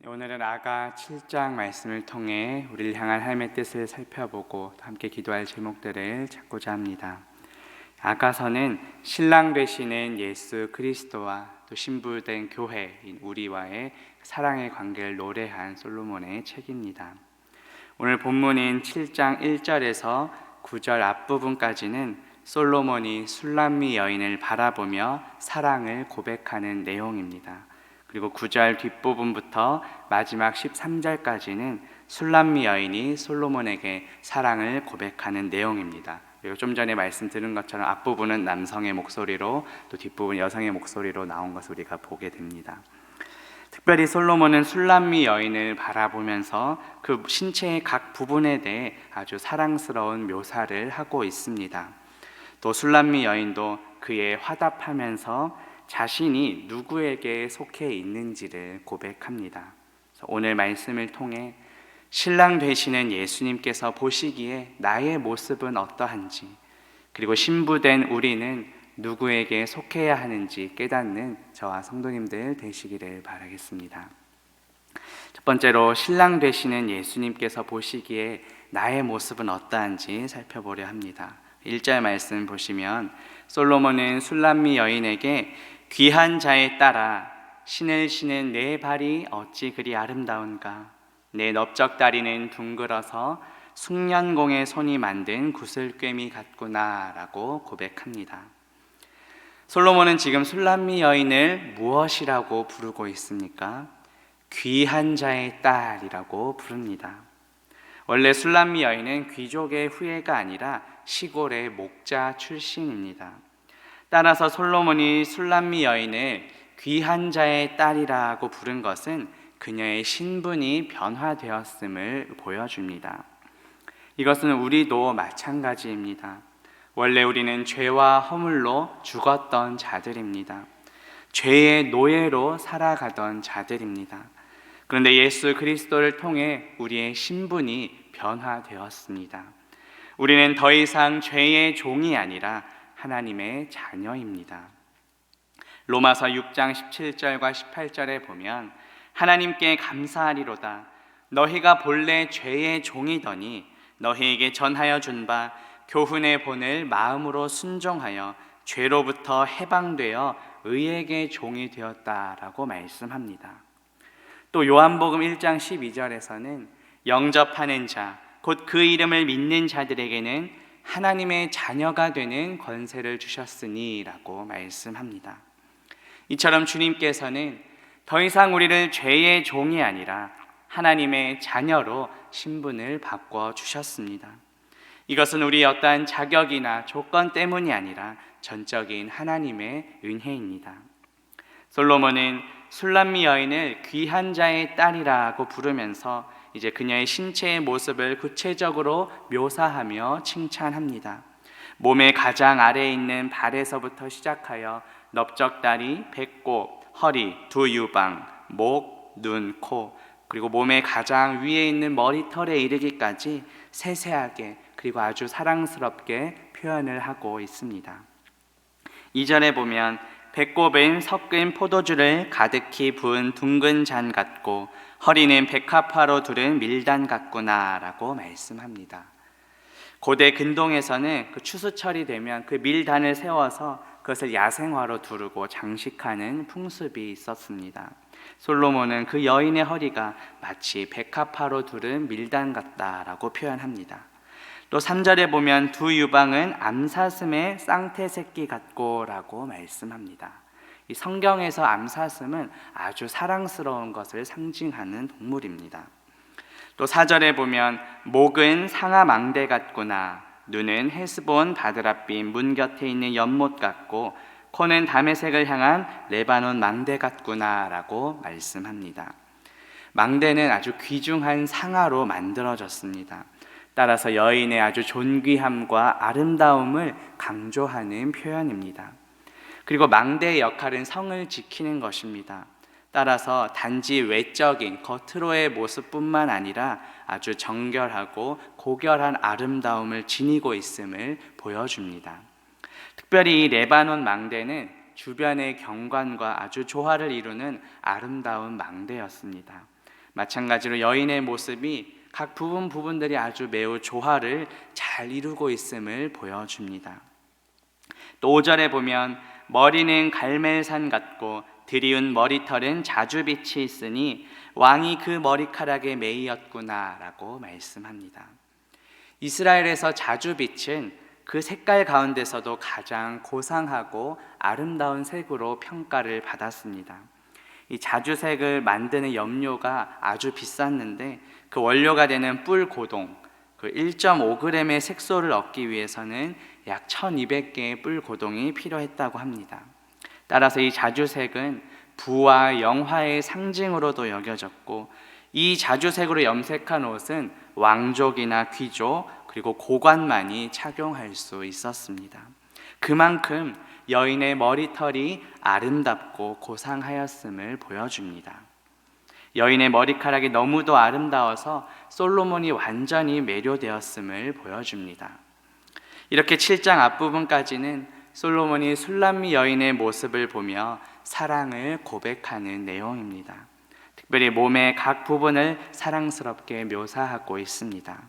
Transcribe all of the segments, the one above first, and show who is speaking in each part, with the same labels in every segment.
Speaker 1: 오늘은 아가 7장 말씀을 통해 우리를 향한 하나님의 뜻을 살펴보고 함께 기도할 제목들을 찾고자 합니다. 아가서는 신랑 되시는 예수 그리스도와 또 신부된 교회인 우리와의 사랑의 관계를 노래한 솔로몬의 책입니다. 오늘 본문인 7장 1절에서 9절 앞부분까지는 솔로몬이 술람미 여인을 바라보며 사랑을 고백하는 내용입니다. 그리고 9절 뒷부분부터 마지막 13절까지는 술람미 여인이 솔로몬에게 사랑을 고백하는 내용입니다. 그리고 좀 전에 말씀 들은 것처럼 앞부분은 남성의 목소리로 또 뒷부분 여성의 목소리로 나온 것을 우리가 보게 됩니다. 특별히 솔로몬은 술람미 여인을 바라보면서 그 신체의 각 부분에 대해 아주 사랑스러운 묘사를 하고 있습니다. 또 술람미 여인도 그에 화답하면서 자신이 누구에게 속해 있는지를 고백합니다. 오늘 말씀을 통해 신랑 되시는 예수님께서 보시기에 나의 모습은 어떠한지, 그리고 신부된 우리는 누구에게 속해야 하는지 깨닫는 저와 성도님들 되시기를 바라겠습니다. 첫 번째로 신랑 되시는 예수님께서 보시기에 나의 모습은 어떠한지 살펴보려 합니다. 1절 말씀 보시면 솔로몬은 술람미 여인에게 귀한 자에 따라 신을 신은 내 발이 어찌 그리 아름다운가, 내 넓적다리는 둥글어서 숙련공의 손이 만든 구슬꿰미 같구나 라고 고백합니다. 솔로몬은 지금 술람미 여인을 무엇이라고 부르고 있습니까? 귀한 자의 딸이라고 부릅니다. 원래 술람미 여인은 귀족의 후예가 아니라 시골의 목자 출신입니다. 따라서 솔로몬이 술람미 여인을 귀한 자의 딸이라고 부른 것은 그녀의 신분이 변화되었음을 보여줍니다. 이것은 우리도 마찬가지입니다. 원래 우리는 죄와 허물로 죽었던 자들입니다. 죄의 노예로 살아가던 자들입니다. 그런데 예수 그리스도를 통해 우리의 신분이 변화되었습니다. 우리는 더 이상 죄의 종이 아니라 하나님의 자녀입니다. 로마서 6장 17절과 18절에 보면 하나님께 감사하리로다. 너희가 본래 죄의 종이더니 너희에게 전하여 준 바 교훈의 본을 마음으로 순종하여 죄로부터 해방되어 의에게 종이 되었다라고 말씀합니다. 또 요한복음 1장 12절에서는 영접하는 자, 곧 그 이름을 믿는 자들에게는 하나님의 자녀가 되는 권세를 주셨으니 라고 말씀합니다. 이처럼 주님께서는 더 이상 우리를 죄의 종이 아니라 하나님의 자녀로 신분을 바꿔주셨습니다. 이것은 우리의 어떠한 자격이나 조건 때문이 아니라 전적인 하나님의 은혜입니다. 솔로몬은 술람미 여인을 귀한 자의 딸이라고 부르면서 이제 그녀의 신체의 모습을 구체적으로 묘사하며 칭찬합니다. 몸의 가장 아래에 있는 발에서부터 시작하여 넓적다리, 배꼽, 허리, 두 유방, 목, 눈, 코, 그리고 몸의 가장 위에 있는 머리털에 이르기까지 세세하게 그리고 아주 사랑스럽게 표현을 하고 있습니다. 2절에 보면 배꼽은 섞은 포도주를 가득히 부은 둥근 잔 같고 허리는 백합화로 두른 밀단 같구나 라고 말씀합니다. 고대 근동에서는 그 추수철이 되면 그 밀단을 세워서 그것을 야생화로 두르고 장식하는 풍습이 있었습니다. 솔로몬은 그 여인의 허리가 마치 백합화로 두른 밀단 같다라고 표현합니다. 또 3절에 보면 두 유방은 암사슴의 쌍태 새끼 같고 라고 말씀합니다. 이 성경에서 암사슴은 아주 사랑스러운 것을 상징하는 동물입니다. 또 4절에 보면 목은 상아망대 같구나, 눈은 헤스본 바드라빛 문 곁에 있는 연못 같고 코는 다메섹을 향한 레바논 망대 같구나 라고 말씀합니다. 망대는 아주 귀중한 상아로 만들어졌습니다. 따라서 여인의 아주 존귀함과 아름다움을 강조하는 표현입니다. 그리고 망대의 역할은 성을 지키는 것입니다. 따라서 단지 외적인 겉으로의 모습뿐만 아니라 아주 정결하고 고결한 아름다움을 지니고 있음을 보여줍니다. 특별히 이 레바논 망대는 주변의 경관과 아주 조화를 이루는 아름다운 망대였습니다. 마찬가지로 여인의 모습이 각 부분들이 아주 매우 조화를 잘 이루고 있음을 보여줍니다. 또 5절에 보면 머리는 갈멜산 같고 드리운 머리털은 자주빛이 있으니 왕이 그 머리카락에 매이었구나 라고 말씀합니다. 이스라엘에서 자주빛은 그 색깔 가운데서도 가장 고상하고 아름다운 색으로 평가를 받았습니다. 이 자주색을 만드는 염료가 아주 비쌌는데 그 원료가 되는 뿔고동, 그 1.5g의 색소를 얻기 위해서는 약 1200개의 뿔고동이 필요했다고 합니다. 따라서 이 자주색은 부와 영화의 상징으로도 여겨졌고, 이 자주색으로 염색한 옷은 왕족이나 귀족 그리고 고관만이 착용할 수 있었습니다. 그만큼 여인의 머리털이 아름답고 고상하였음을 보여줍니다. 여인의 머리카락이 너무도 아름다워서 솔로몬이 완전히 매료되었음을 보여줍니다. 이렇게 7장 앞부분까지는 솔로몬이 술람미 여인의 모습을 보며 사랑을 고백하는 내용입니다. 특별히 몸의 각 부분을 사랑스럽게 묘사하고 있습니다.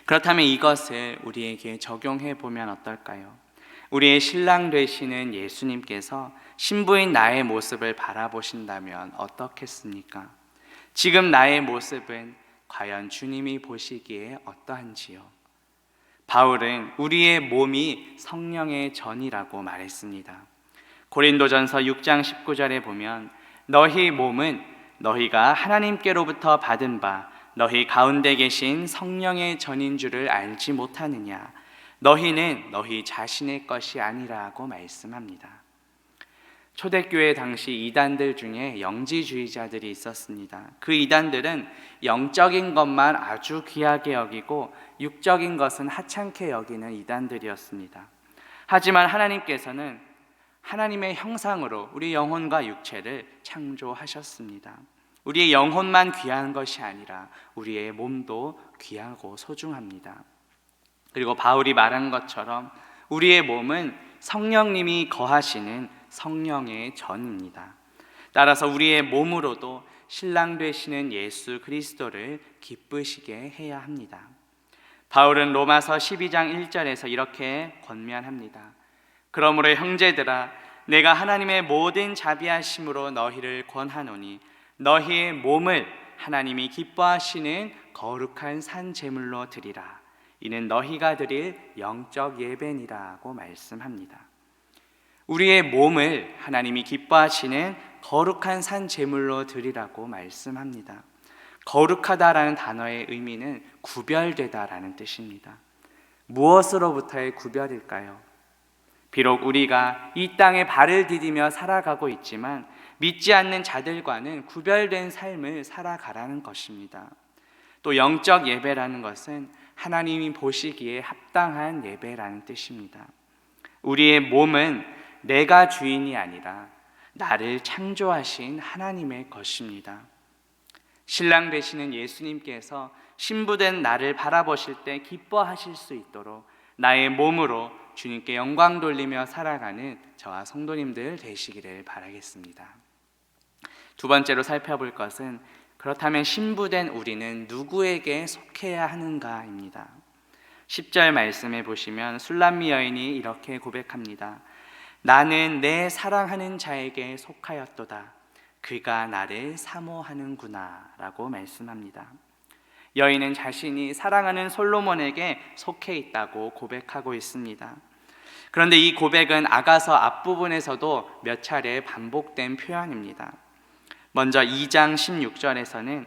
Speaker 1: 그렇다면 이것을 우리에게 적용해 보면 어떨까요? 우리의 신랑 되시는 예수님께서 신부인 나의 모습을 바라보신다면 어떻겠습니까? 지금 나의 모습은 과연 주님이 보시기에 어떠한지요? 바울은 우리의 몸이 성령의 전이라고 말했습니다. 고린도전서 6장 19절에 보면 너희 몸은 너희가 하나님께로부터 받은 바 너희 가운데 계신 성령의 전인 줄을 알지 못하느냐? 너희는 너희 자신의 것이 아니라고 말씀합니다. 초대교회 당시 이단들 중에 영지주의자들이 있었습니다. 그 이단들은 영적인 것만 아주 귀하게 여기고 육적인 것은 하찮게 여기는 이단들이었습니다. 하지만 하나님께서는 하나님의 형상으로 우리 영혼과 육체를 창조하셨습니다. 우리의 영혼만 귀한 것이 아니라 우리의 몸도 귀하고 소중합니다. 그리고 바울이 말한 것처럼 우리의 몸은 성령님이 거하시는 성령의 전입니다. 따라서 우리의 몸으로도 신랑 되시는 예수 그리스도를 기쁘시게 해야 합니다. 바울은 로마서 12장 1절에서 이렇게 권면합니다. 그러므로 형제들아, 내가 하나님의 모든 자비하심으로 너희를 권하노니 너희의 몸을 하나님이 기뻐하시는 거룩한 산 제물로 드리라. 이는 너희가 드릴 영적 예배니라고 말씀합니다. 우리의 몸을 하나님이 기뻐하시는 거룩한 산 제물로 드리라고 말씀합니다. 거룩하다라는 단어의 의미는 구별되다라는 뜻입니다. 무엇으로부터의 구별일까요? 비록 우리가 이 땅에 발을 디디며 살아가고 있지만 믿지 않는 자들과는 구별된 삶을 살아가라는 것입니다. 또 영적 예배라는 것은 하나님이 보시기에 합당한 예배라는 뜻입니다. 우리의 몸은 내가 주인이 아니라 나를 창조하신 하나님의 것입니다. 신랑 되시는 예수님께서 신부된 나를 바라보실 때 기뻐하실 수 있도록 나의 몸으로 주님께 영광 돌리며 살아가는 저와 성도님들 되시기를 바라겠습니다. 두 번째로 살펴볼 것은 그렇다면 신부된 우리는 누구에게 속해야 하는가입니다. 10절 말씀에 보시면 술람미 여인이 이렇게 고백합니다. 나는 내 사랑하는 자에게 속하였도다. 그가 나를 사모하는구나 라고 말씀합니다. 여인은 자신이 사랑하는 솔로몬에게 속해 있다고 고백하고 있습니다. 그런데 이 고백은 아가서 앞부분에서도 몇 차례 반복된 표현입니다. 먼저 2장 16절에서는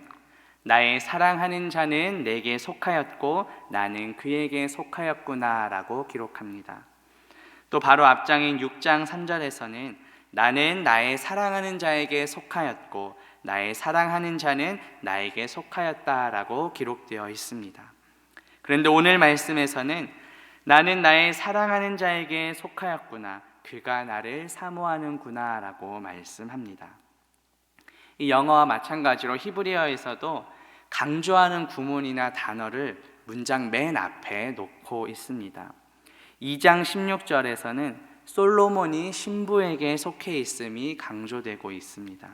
Speaker 1: 나의 사랑하는 자는 내게 속하였고 나는 그에게 속하였구나 라고 기록합니다. 또 바로 앞장인 6장 3절에서는 나는 나의 사랑하는 자에게 속하였고 나의 사랑하는 자는 나에게 속하였다 라고 기록되어 있습니다. 그런데 오늘 말씀에서는 나는 나의 사랑하는 자에게 속하였구나, 그가 나를 사모하는구나 라고 말씀합니다. 이 영어와 마찬가지로 히브리어에서도 강조하는 구문이나 단어를 문장 맨 앞에 놓고 있습니다. 2장 16절에서는 솔로몬이 신부에게 속해 있음이 강조되고 있습니다.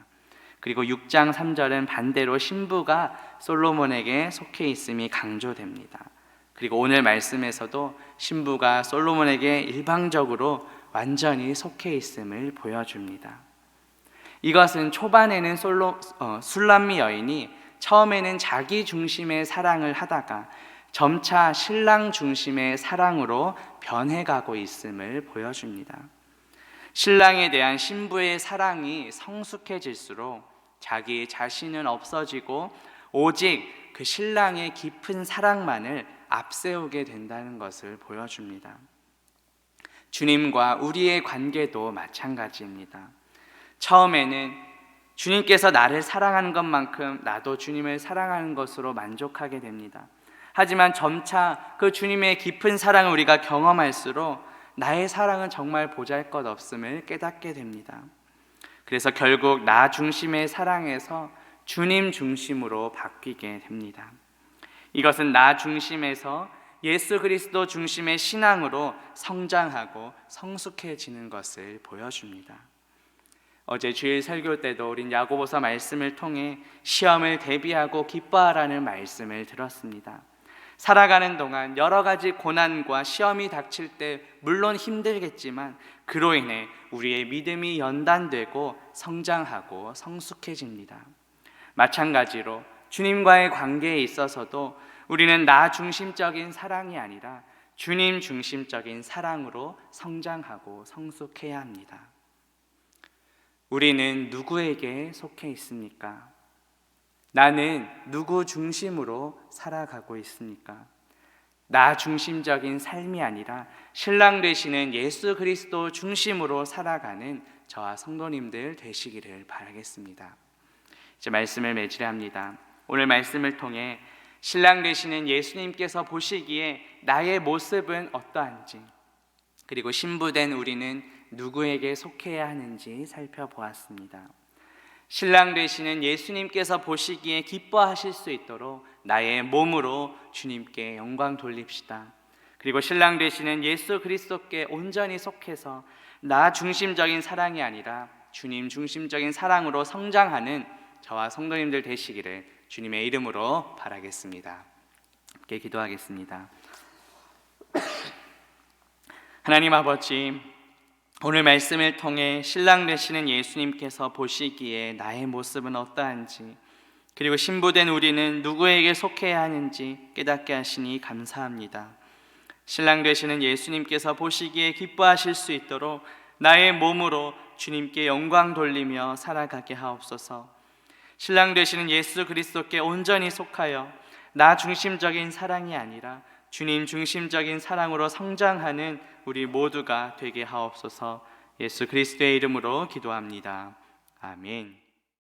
Speaker 1: 그리고 6장 3절은 반대로 신부가 솔로몬에게 속해 있음이 강조됩니다. 그리고 오늘 말씀에서도 신부가 솔로몬에게 일방적으로 완전히 속해 있음을 보여줍니다. 이것은 초반에는 술람미 여인이 처음에는 자기 중심의 사랑을 하다가 점차 신랑 중심의 사랑으로 변해가고 있음을 보여줍니다. 신랑에 대한 신부의 사랑이 성숙해질수록 자기 자신은 없어지고 오직 그 신랑의 깊은 사랑만을 앞세우게 된다는 것을 보여줍니다. 주님과 우리의 관계도 마찬가지입니다. 처음에는 주님께서 나를 사랑하는 것만큼 나도 주님을 사랑하는 것으로 만족하게 됩니다. 하지만 점차 그 주님의 깊은 사랑을 우리가 경험할수록 나의 사랑은 정말 보잘것없음을 깨닫게 됩니다. 그래서 결국 나 중심의 사랑에서 주님 중심으로 바뀌게 됩니다. 이것은 나 중심에서 예수 그리스도 중심의 신앙으로 성장하고 성숙해지는 것을 보여줍니다. 어제 주일 설교 때도 우린 야고보서 말씀을 통해 시험을 대비하고 기뻐하라는 말씀을 들었습니다. 살아가는 동안 여러 가지 고난과 시험이 닥칠 때 물론 힘들겠지만 그로 인해 우리의 믿음이 연단되고 성장하고 성숙해집니다. 마찬가지로 주님과의 관계에 있어서도 우리는 나 중심적인 사랑이 아니라 주님 중심적인 사랑으로 성장하고 성숙해야 합니다. 우리는 누구에게 속해 있습니까? 나는 누구 중심으로 살아가고 있습니까? 나 중심적인 삶이 아니라 신랑 되시는 예수 그리스도 중심으로 살아가는 저와 성도님들 되시기를 바라겠습니다. 이제 말씀을 맺으려 오늘 말씀을 통해 신랑 되시는 예수님께서 보시기에 나의 모습은 어떠한지, 그리고 신부된 우리는 누구에게 속해야 하는지 살펴보았습니다. 신랑 되시는 예수님께서 보시기에 기뻐하실 수 있도록 나의 몸으로 주님께 영광 돌립시다. 그리고 신랑 되시는 예수 그리스도께 온전히 속해서 나 중심적인 사랑이 아니라 주님 중심적인 사랑으로 성장하는 저와 성도님들 되시기를 주님의 이름으로 바라겠습니다. 함께 기도하겠습니다. 하나님 아버지, 오늘 말씀을 통해 신랑 되시는 예수님께서 보시기에 나의 모습은 어떠한지, 그리고 신부된 우리는 누구에게 속해야 하는지 깨닫게 하시니 감사합니다. 신랑 되시는 예수님께서 보시기에 기뻐하실 수 있도록 나의 몸으로 주님께 영광 돌리며 살아가게 하옵소서. 신랑 되시는 예수 그리스도께 온전히 속하여 나 중심적인 사랑이 아니라 주님 중심적인 사랑으로 성장하는 우리 모두가 되게 하옵소서. 예수 그리스도의 이름으로 기도합니다. 아멘.